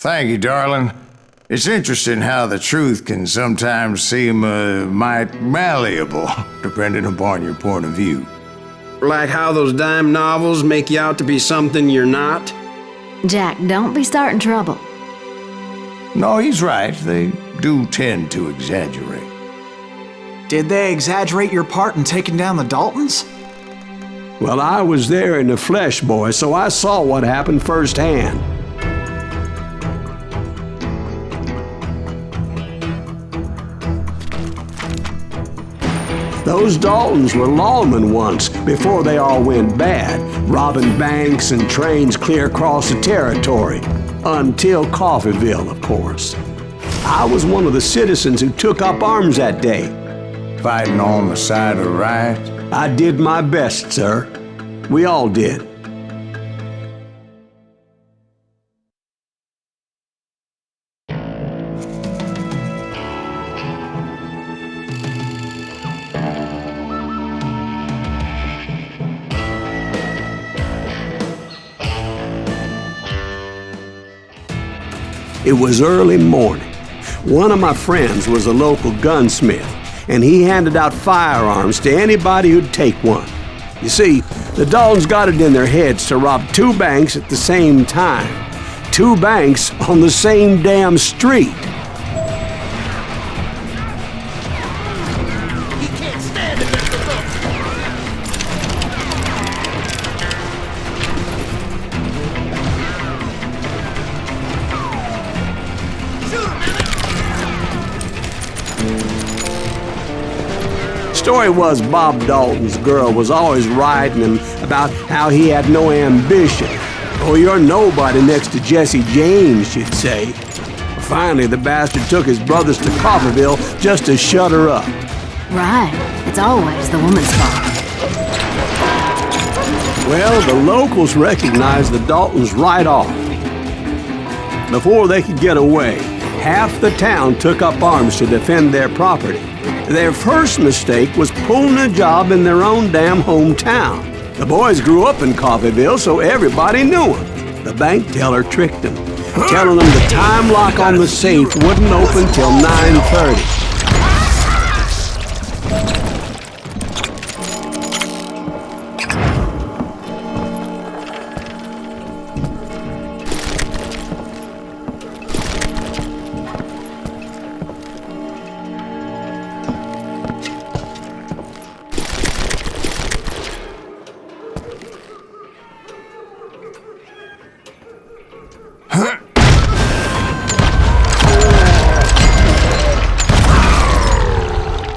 Thank you, darling. It's interesting how the truth can sometimes seem might malleable, depending upon your point of view. Like how those dime novels make you out to be something you're not? Jack, don't be starting trouble. No, he's right. They do tend to exaggerate. Did they exaggerate your part in taking down the Daltons? Well, I was there in the flesh, boy, so I saw what happened firsthand. Those Daltons were lawmen once, before they all went bad, robbing banks and trains clear across the territory. Until Coffeeville, of course. I was one of the citizens who took up arms that day. Fighting on the side of the right? I did my best, sir. We all did. It was early morning. One of my friends was a local gunsmith, and he handed out firearms to anybody who'd take one. You see, the Daltons got it in their heads to rob 2 banks at the same time. 2 banks on the same damn street. Story was Bob Dalton's girl was always writing him about how he had no ambition. Oh, you're nobody next to Jesse James, she'd say. Finally, the bastard took his brothers to Coffeeville just to shut her up. Right. It's always the woman's fault. Well, the locals recognized the Daltons right off. Before they could get away, half the town took up arms to defend their property. Their first mistake was pulling a job in their own damn hometown. The boys grew up in Coffeeville, so everybody knew them. The bank teller tricked them, telling them the time lock on the safe wouldn't open till 9:30.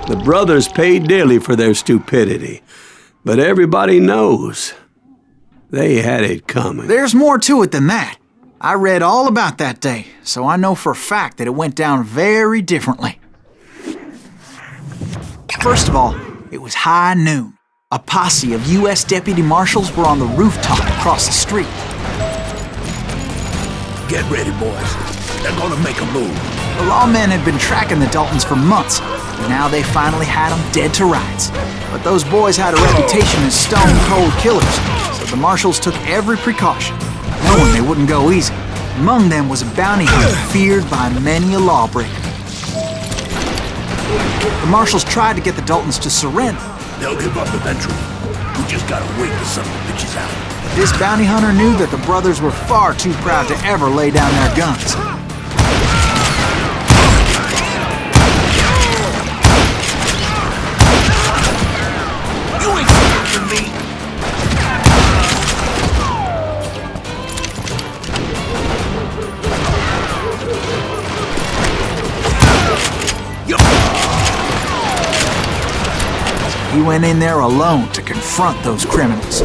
The brothers paid dearly for their stupidity, but everybody knows they had it coming. There's more to it than that. I read all about that day, so I know for a fact that it went down very differently. First of all, it was high noon. A posse of U.S. deputy marshals were on the rooftop across the street. Get ready, boys. They're gonna make a move. The lawmen had been tracking the Daltons for months, and now they finally had them dead to rights. But those boys had a reputation as stone-cold killers, so the marshals took every precaution, knowing they wouldn't go easy. Among them was a bounty hunter feared by many a lawbreaker. The marshals tried to get the Daltons to surrender. They'll give up eventually. We just gotta wait till some of the bitches out. This bounty hunter knew that the brothers were far too proud to ever lay down their guns. You ain't scared me. He went in there alone to confront those criminals.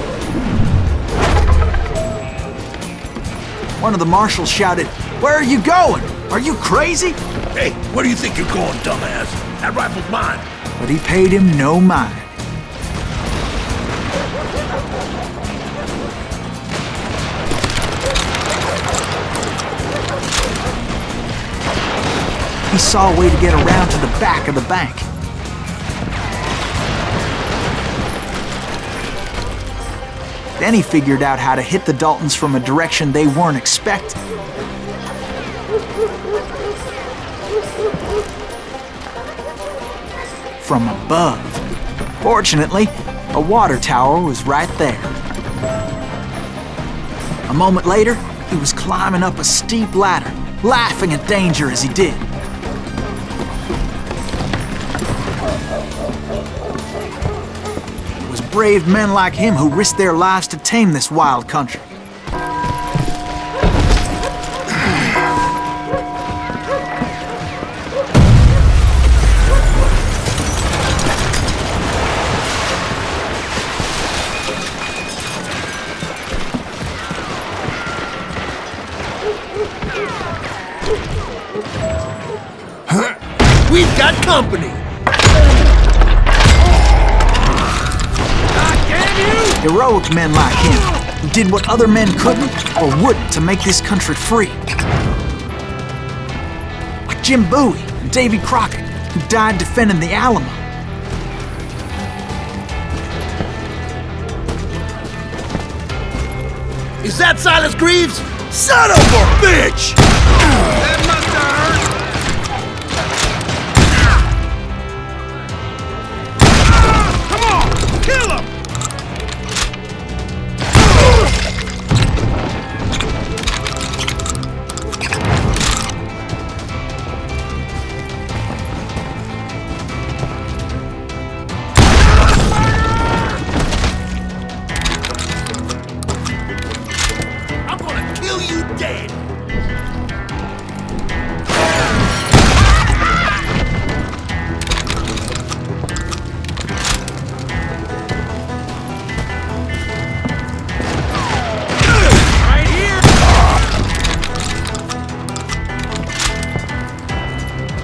One of the marshals shouted, "Where are you going? Are you crazy?" Hey, where do you think you're going, dumbass? That rifle's mine. But he paid him no mind. He saw a way to get around to the back of the bank. Then he figured out how to hit the Daltons from a direction they weren't expecting. From above. Fortunately, a water tower was right there. A moment later, he was climbing up a steep ladder, laughing at danger as he did. It was brave men like him who risked their lives to tame this wild country. We've got company! Heroic men like him, who did what other men couldn't or wouldn't to make this country free. Like Jim Bowie and Davy Crockett, who died defending the Alamo. Is that Silas Greaves? Son of a bitch! That must have hurt! Come on! Kill him! I'm gonna kill you dead! Right here!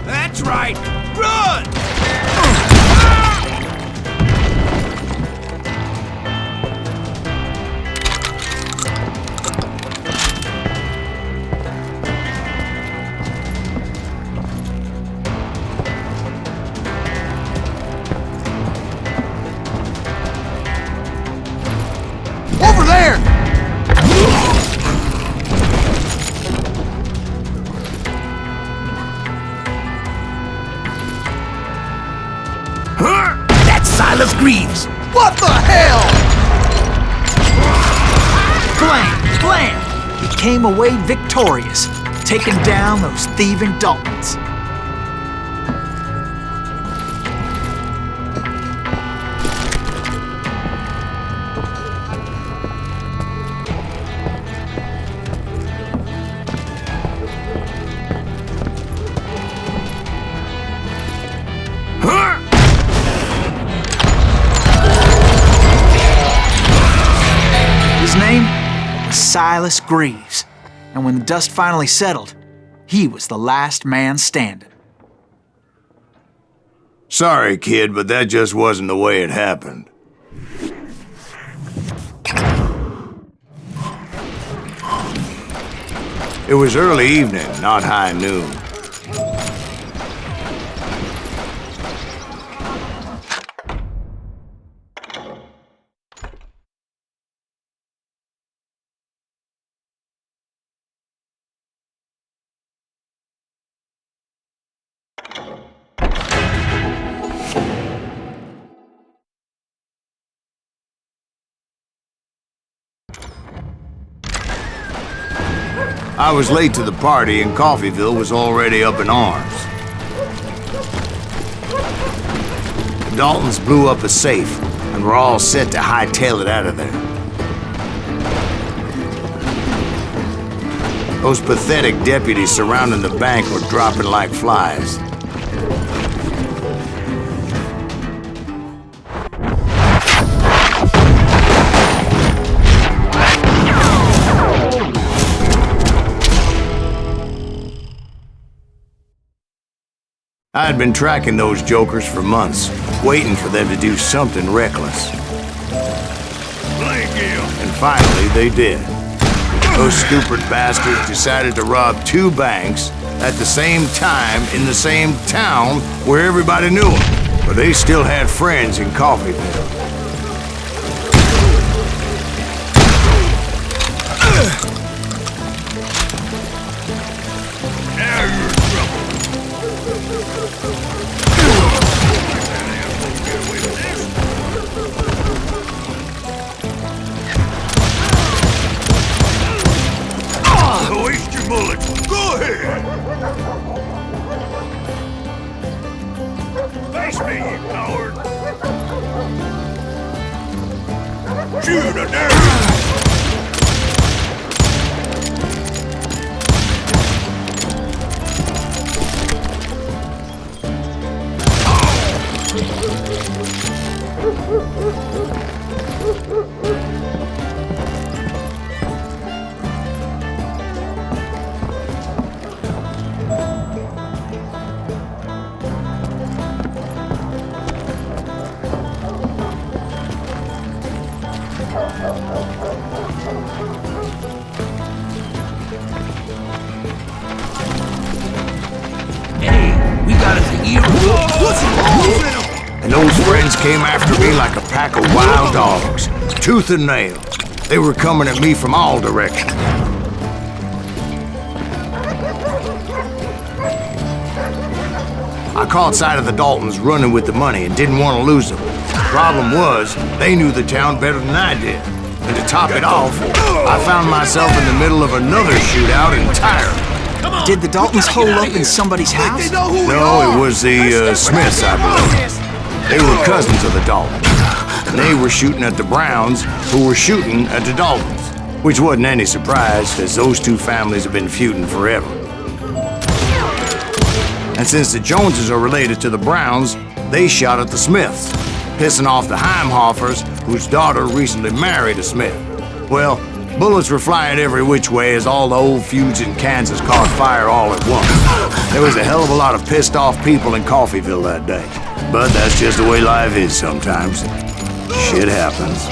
That's right! Run! Over there! That's Silas Greaves! What the hell? Blam! Blam! He came away victorious, taking down those thieving Daltons. His name was Silas Greaves, and when the dust finally settled, he was the last man standing. Sorry, kid, but that just wasn't the way it happened. It was early evening, not high noon. I was late to the party and Coffeyville was already up in arms. The Daltons blew up a safe and were all set to hightail it out of there. Those pathetic deputies surrounding the bank were dropping like flies. I had been tracking those jokers for months, waiting for them to do something reckless. And finally, they did. Those stupid bastards decided to rob two banks at the same time in the same town where everybody knew them, but they still had friends in Coffeyville. Now you're in trouble. Waste your bullets. Go ahead. Face me, you coward. Shoot, I dare you. Hey, we got us a hero. What's wrong with him? And those friends came after me like a pack of wild dogs, tooth and nail. They were coming at me from all directions. I caught sight of the Daltons running with the money and didn't want to lose them. Problem was, they knew the town better than I did. And to top it off, I found myself in the middle of another shootout entirely. Did the Daltons hole up in somebody's house? No, it was the Smiths, I believe. They were cousins of the Daltons. And they were shooting at the Browns, who were shooting at the Daltons. Which wasn't any surprise, as those two families have been feuding forever. And since the Joneses are related to the Browns, they shot at the Smiths, pissing off the Heimhoffers, whose daughter recently married a Smith. Well, bullets were flying every which way as all the old feuds in Kansas caught fire all at once. There was a hell of a lot of pissed off people in Coffeyville that day. But that's just the way life is sometimes. Shit happens.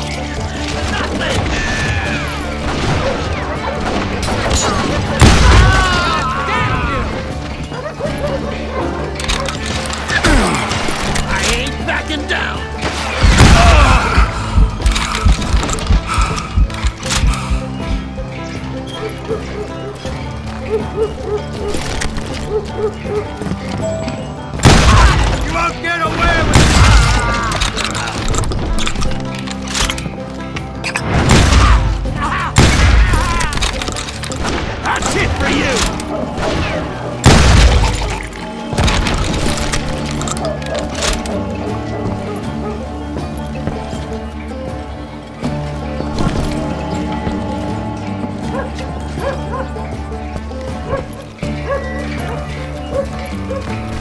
I ain't backing down. You won't get away with it. That's it for you.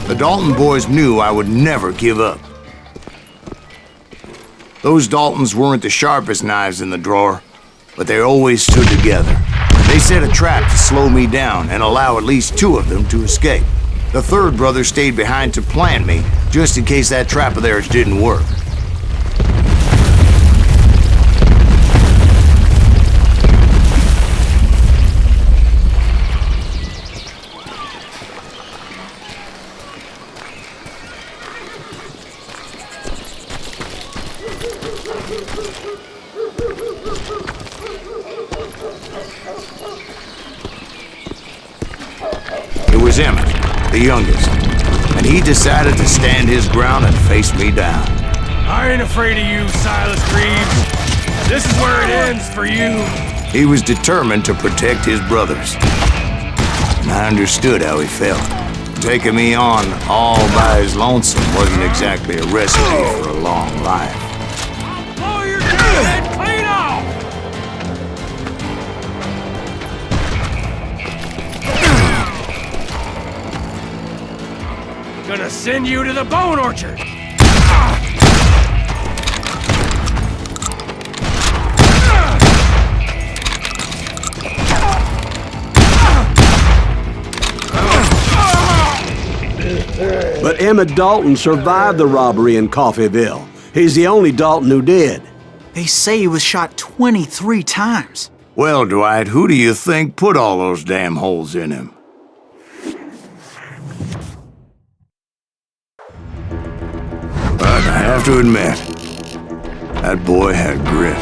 The Dalton boys knew I would never give up. Those Daltons weren't the sharpest knives in the drawer, but they always stood together. They set a trap to slow me down and allow at least two of them to escape. The third brother stayed behind to plant me, just in case that trap of theirs didn't work. It was Emmett, the youngest, and he decided to stand his ground and face me down. I ain't afraid of you, Silas Greaves. This is where it ends for you. He was determined to protect his brothers, and I understood how he felt. Taking me on all by his lonesome wasn't exactly a recipe for a long life. Blow your head clean off! Gonna send you to the bone orchard. But Emmett Dalton survived the robbery in Coffeyville. He's the only Dalton who did. They say he was shot 23 times. Well, Dwight, who do you think put all those damn holes in him? But I have to admit, that boy had grit.